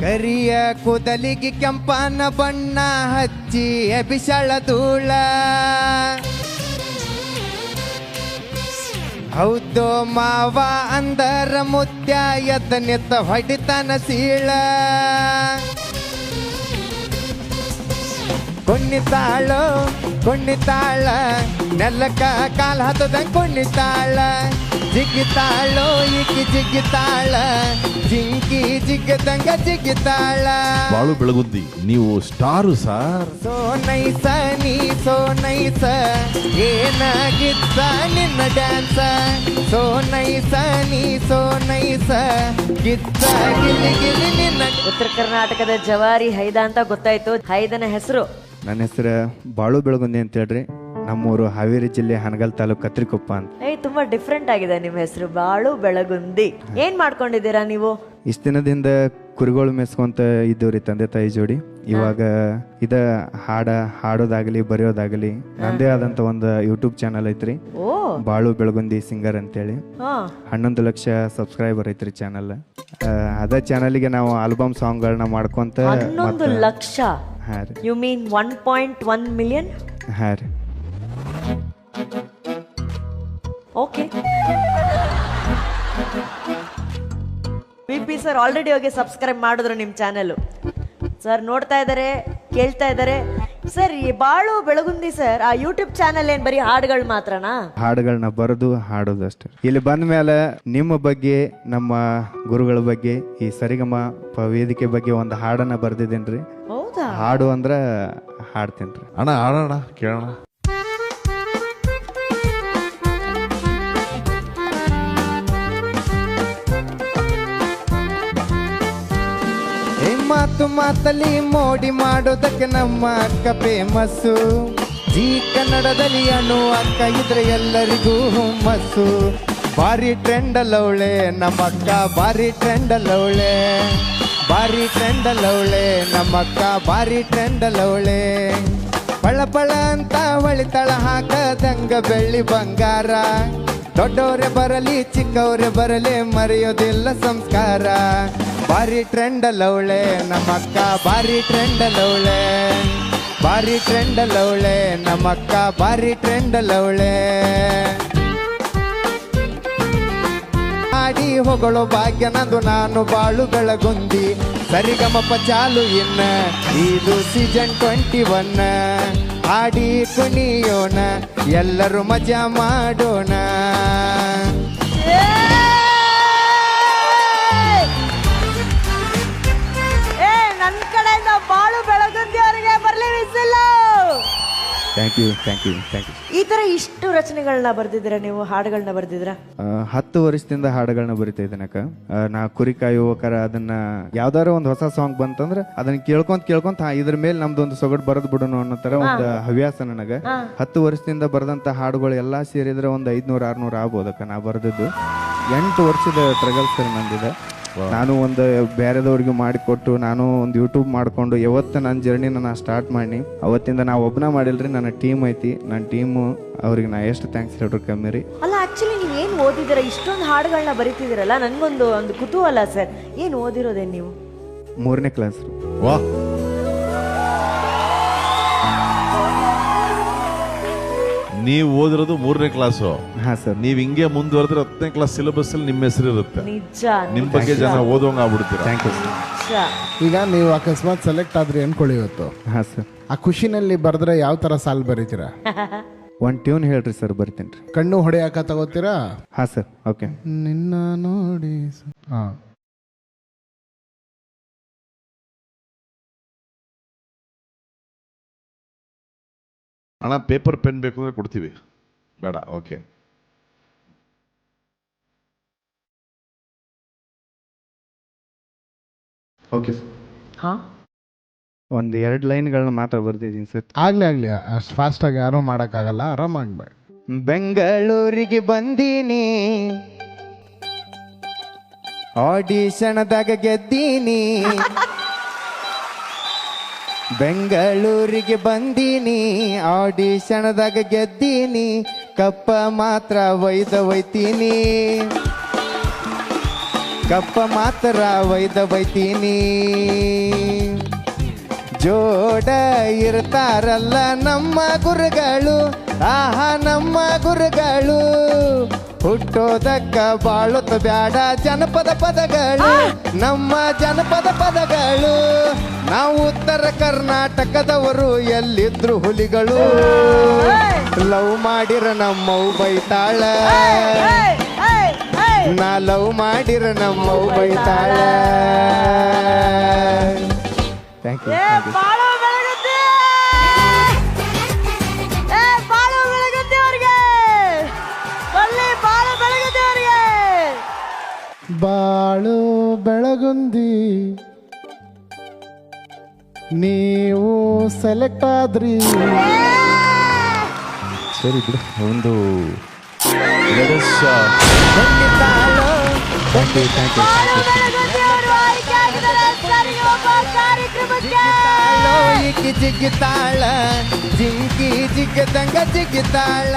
ಕರಿಯ ಕೂದಲಿಗೆ ಕೆಂಪನ ಬಣ್ಣ ಹಚ್ಚಿ ಬಿಸಳ ಧೂಳ ಹೌದು ಮಾವ ಅಂದರ ಮುತ್ಯ ಎದ್ದ ನಿತ್ತ ಹೊಡಿತನ ಸೀಳ ಕುಣ್ಣಿತಾಳ ನೆಲ್ಲಕ್ಕ ಕಾಲ ಹತ್ತದಂಗ ಕುಣ್ಣಿತಾಳ ಜಿಗಿತಾಳೋ ಈಕಿ ಜಿಗಿತಾಳ ಜಿಂಕಿ ಜಿಗ್ಗದಂಗ ಜಿಗಿತಾಳ. ಬಾಳು ಬೆಳಗುಂದಿ ನೀವು ಸ್ಟಾರು ಸಾರ್. ಸೋ ನೈಸ ನೀ ಸೋ ನೈಸ ಏನಾಗಿತ್ತ ನಿನ್ನ ಡ್ಯಾನ್ಸ ಸೋ ನೈಸ ನೀ ಸೋ ನೈಸ ಗಿತ್ತ ಗಿಲಿ ಗಿಲಿ ನಿನ್ನ. ಉತ್ತರ ಕರ್ನಾಟಕದ ಜವಾರಿ ಹೈದ ಅಂತ ಗೊತ್ತಾಯ್ತು. ಹೈದನ ಹೆಸರು? ನನ್ನ ಹೆಸರು ಬಾಳು ಬೆಳಗುಂದಿ ಅಂತ ಹೇಳ್ರಿ. ನಮ್ಮೂರು ಹಾವೇರಿ ಜಿಲ್ಲೆ ಹನಗಲ್ ತಾಲೂಕು ಕತ್ರಿಕೊಪ್ಪ ಅಂತ. ತುಂಬಾ ಡಿಫ್ರೆಂಟ್ ಆಗಿದೆ ನಿಮ್ಮ ಹೆಸರು, ಬಾಳು ಬೆಳಗುಂದಿ. ಏನ್ ಮಾಡ್ಕೊಂಡಿದ್ದೀರಾ ನೀವು? ಇಷ್ಟ ದಿನದಿಂದ ಕುರಿಗಳು ಮೆಸ್ಕೊಂತ ಇದ್ದವ್ರಿ ತಂದೆ ತಾಯಿ ಜೋಡಿ. ಇವಾಗ ಇದ ಹಾಡೋದಾಗಲಿ ಬರೆಯೋದಾಗಲಿ ನಂದೇ ಆದಂತ ಒಂದು ಯೂಟ್ಯೂಬ್ ಚಾನಲ್ ಐತ್ರಿ, ಬಾಳು ಬೆಳಗುಂದಿ ಸಿಂಗರ್ ಅಂತೇಳಿ. 11 ಲಕ್ಷ ಸಬ್ಸ್ಕ್ರೈಬರ್ ಐತ್ರಿ ಚಾನಲ್. ಅದ ಚಾನಲ್ಗೆ ನಾವು ಆಲ್ಬಮ್ ಸಾಂಗ್ಗಳನ್ನ ಮಾಡ್ಕೊಂತ. 11 ಲಕ್ಷ? You mean 1.1 million? ಹಾ ರೀ. ಓಕೆ. ಪಿ ಸರ್ ಆಲ್ರೆಡಿ ಹೋಗಿ ಸಬ್ಸ್ಕ್ರೈಬ್ ಮಾಡಿದ್ರು ನಿಮ್ಮ ಚಾನೆಲ್. ಸರ್ ನೋಡ್ತಾ ಇದ್ದಾರೆ, ಕೇಳ್ತಾ ಇದ್ದಾರೆ. ಸರ್ ಈ ಬಾಳು ಬೆಳಗುಂದಿ ಸರ್ ಆ ಯೂಟ್ಯೂಬ್ ಚಾನೆಲ್ ಏನ್ ಬರೀ ಹಾಡುಗಳು ಮಾತ್ರನಾ? ಹಾಡುಗಳನ್ನ ಬರೆದು ಹಾಡೋದು ಅಷ್ಟೇ. ಇಲ್ಲಿ ಬಂದ ಮೇಲೆ ನಿಮ್ಮ ಬಗ್ಗೆ, ನಮ್ಮ ಗುರುಗಳ ಬಗ್ಗೆ, ಈ ಸರಿಗಮ ವೇದಿಕೆ ಬಗ್ಗೆ ಒಂದು ಹಾಡನ್ನ ಬರ್ದಿದ್ದೇನ್ರಿ. ಹೌದಾ? ಹಾಡು ಅಂದ್ರ ಹಾಡ್ತೇನ್ರಿ. ಅಣ್ಣ ಹಾಡೋಣ ಕೇಳೋಣ. ಮಾತು ಮಾತಲ್ಲಿ ಮೋಡಿ ಮಾಡೋದಕ್ಕೆ ನಮ್ಮ ಅಕ್ಕ ಫೇಮಸ್ಸು. ಜೀ ಕನ್ನಡದಲ್ಲಿ ಅಣು ಅಕ್ಕ ಇದ್ರೆ ಎಲ್ಲರಿಗೂ ಹುಮ್ಮಸ್ಸು. ಭಾರಿ ಟ್ರೆಂಡ್ ಅಲ್ಲವಳೆ ನಮ್ಮ ಅಕ್ಕ, ಭಾರಿ ಟ್ರೆಂಡ್ ಅಲ್ಲವಳೆ, ಭಾರಿ ಟ್ರೆಂಡ್ ಅಲ್ಲವಳೆ ನಮ್ಮ ಅಕ್ಕ, ಭಾರಿ ಟ್ರೆಂಡ್ ಅಲ್ಲವಳೆ. ಪಳ ಪಳ ಅಂತ ಹೊಳಿತಳ ಹಾಕದಂಗ ಬೆಳ್ಳಿ ಬಂಗಾರ. ದೊಡ್ಡವರೇ ಬರಲಿ ಚಿಕ್ಕವರೇ ಬರಲಿ ಮರೆಯೋದಿಲ್ಲ ಸಂಸ್ಕಾರ. ಭಾರಿ ಟ್ರೆಂಡ್ ಅಲ್ಲವಳೆ ನಮ್ಮ ಅಕ್ಕ, ಭಾರಿ ಟ್ರೆಂಡ್ ಅಲ್ಲವಳೆ, ಭಾರಿ ಟ್ರೆಂಡ್ ಅಲ್ಲವಳೆ ನಮ್ಮ ಅಕ್ಕ, ಭಾರಿ ಟ್ರೆಂಡ್ ಅಲ್ಲವಳೆ. ಆಡಿ ಹೊಗಳೋ ಭಾಗ್ಯ ನಂದು, ನಾನು ಬಾಳು ಬೆಳಗುಂದಿ. ಸರಿಗಮಪ ಚಾಲು ಇನ್ನ ಇದು ಸೀಸನ್ 21. ಆಡಿ ಕುಣಿಯೋಣ ಎಲ್ಲರೂ ಮಜಾ ಮಾಡೋಣ. ನನ್ನ ಕಡೆಯಿಂದ ಬಾಳು ಬೆಳಗುಂದಿ ಅವರಿಗೆ ಬರಲಿ whistle. Thank you thank you thank you. ಈ ತರ ಇಷ್ಟು ರಚನೆಗಳನ್ನ ಬರ್ದಿದ್ದೀರಾ ನೀವು, ಹಾಡುಗಳನ್ನ ಬರ್ದಿದ್ದೀರಾ? 10 ವರ್ಷದಿಂದ ಹಾಡುಗಳನ್ನ ಬರಿತಾ ಇದ್ದೇನೆ ಅಕ್ಕ. ನಾ ಕುರಿ ಕಾಯುವಕರ ಅದನ್ನ ಯಾವ್ದಾರ ಒಂದು ಹೊಸ ಸಾಂಗ್ ಬಂತಂದ್ರೆ ಅದನ್ನ ಕೇಳ್ಕೊಂತ ಇದ್ರ ಮೇಲೆ ನಮ್ದೊಂದು ಸೊಗಡು ಬರದ್ ಬಿಡೋಣ ಅನ್ನೋ ತರ ಒಂದು ಹವ್ಯಾಸ ನನಗ. 10 ವರ್ಷದಿಂದ ಬರೆದಂತ ಹಾಡುಗಳು ಎಲ್ಲಾ ಸೇರಿದ್ರೆ ಒಂದು 500-600 ಆಗ್ಬೋದಕ್ಕ ನಾ ಬರೆದದ್ದು. 8 ವರ್ಷದ ಟ್ರಗಲ್ಸ್ ನಂದಿದೆ. ನಾನು ಒಂದು ಬೇರೆದವ್ರಿಗೆ ಮಾಡಿಕೊಟ್ಟು ನಾನು ಒಂದು ಯೂಟ್ಯೂಬ್ ಮಾಡ್ಕೊಂಡು ಯಾವತ್ತು ನನ್ನ ಜರ್ನಿನ ನಾ ಸ್ಟಾರ್ಟ್ ಮಾಡಿ ಅವತ್ತಿಂದ ನಾ ಒಬ್ಬನ ಮಾಡಿಲ್ರಿ, ನನ್ನ ಟೀಮ್ ಐತಿ. ನನ್ನ ಟೀಮು ಅವ್ರಿಗೆ ನಾ ಎಷ್ಟು ಥ್ಯಾಂಕ್ಸ್ ಹೇಳ್ರು ಕಮ್ಮಿ ರೀ. ಅಲ್ಲ ಆಕ್ಚುಲಿ ನೀವು ಏನು ಓದಿದ್ದೀರಾ? ಇಷ್ಟೊಂದು ಹಾಡುಗಳನ್ನ ಬರೀತಿದ್ದೀರಲ್ಲ, ನನಗೊಂದು ಕುತೂಹಲ ಸರ್. ಏನು ಓದಿರೋದೇನು ನೀವು? 3ನೇ ಕ್ಲಾಸ್. ವಾ, ನೀವು ಓದಿರೋದು 3ನೇ ಕ್ಲಾಸು? ಹಾ ಸರ್. ನೀವ್ ಹಿಂಗೆ ಮುಂದುವರೆದ್ರೆ 10ನೇ ಕ್ಲಾಸ್ ಸಿಲೆಬಸ್ ಅಲ್ಲಿ ನಿಮ್ಮ ಹೆಸರು ಇರುತ್ತೆ. ನಿಜ. ನಿಮ್ ಬಗ್ಗೆ ಜನ ಓದೋಂಗ ಆಗ್ಬಿಡ್ತೀರಾ. Thank you. ಈಗ ನೀವು ಅಕಸ್ಮಾತ್ ಸೆಲೆಕ್ಟ್ ಆದ್ರಿ ಅನ್ಕೊಳ್ಳಿ ಇವತ್ತು, ಹಾ ಸರ್. ಆ ಖುಷಿನಲ್ಲಿ ಬರೆದ್ರೆ ಯಾವ ತರ ಸಾಲ್ ಬರೀತೀರಾ? ಒಂದು ಟ್ಯೂನ್ ಹೇಳ್ರಿ ಸರ್, ಬರ್ತೀನಿ. ಕಣ್ಣು ಹೊಡೆಯಾಕ ತಗೋತೀರಾ? ಹಾ ಸರ್. ಓಕೆ. ನಿನ್ನ ನೋಡಿ. ಹಾ, ಅಣ್ಣ ಪೇಪರ್ ಪೆನ್ ಬೇಕು ಅಂದ್ರೆ ಕೊಡ್ತೀವಿ. ಬೇಡ? ಓಕೆ. Okay sir. ಹಾ, 1-2 ಲೈನ್ಗಳನ್ನ ಮಾತ್ರ ಬರ್ದಿದ್ದೀನಿ ಸರ್. ಆಗ್ಲಿ ಅಷ್ಟು ಫಾಸ್ಟ್ ಆಗಿ ಯಾರು ಮಾಡಕ್ಕಾಗಲ್ಲ, ಆರಾಮಾಗಿ. ಬೆಂಗಳೂರಿಗೆ ಬಂದೀನಿ, ಆಡಿಷನ್ದಾಗ ಗೆದ್ದೀನಿ. ಬೆಂಗಳೂರಿಗೆ ಬಂದೀನಿ, ಆಡಿಷನ್ದಾಗ ಗೆದ್ದೀನಿ. ಕಪ್ಪ ಮಾತ್ರ ಒಯ್ತೀನಿ. ಕಪ್ಪ ಮಾತ್ರ ಒಯ್ದ ಬೈತೀನಿ ಜೋಡ ಇರ್ತಾರಲ್ಲ ನಮ್ಮ ಗುರುಗಳು ಆಹಾ ನಮ್ಮ ಗುರುಗಳು ಹುಟ್ಟೋದಕ್ಕ ಬಾಳುತ್ತ ಬ್ಯಾಡ ಜನಪದ ಪದಗಳು ನಮ್ಮ ಜನಪದ ಪದಗಳು ನಾವು ಉತ್ತರ ಕರ್ನಾಟಕದವರು ಎಲ್ಲಿದ್ರು ಹುಲಿಗಳು ಲವ್ ಮಾಡಿರ ನಮ್ಮವು ಬೈತಾಳ ನಾ ಲವ್ ಮಾಡಿರ ನಮ್ಮವು ಬೈತಾಳ ಥ್ಯಾಂಕ್ ಯು ಬಾಳು ಬೆಳಗುತ್ತಿ ಬಾಳು ಬೆಳಗುತ್ತಿ ಅವ್ರಿಗೆ ಒಳ್ಳೆ ಬಾಳು ಬೆಳಗುತ್ತಿ ಅವ್ರಿಗೆ ಬಾಳು ಬೆಳಗುಂದಿ ನೀವು ಸೆಲೆಕ್ಟ್ ಆದ್ರಿ ಸರಿ ಬಿಡು ಒಂದು ಜಿಗ್ಗಿತಾಳ ಜಿಂಕಿ ಜಿಗ್ಗದಂಗ ಜಿಗ್ಗಿತಾಳ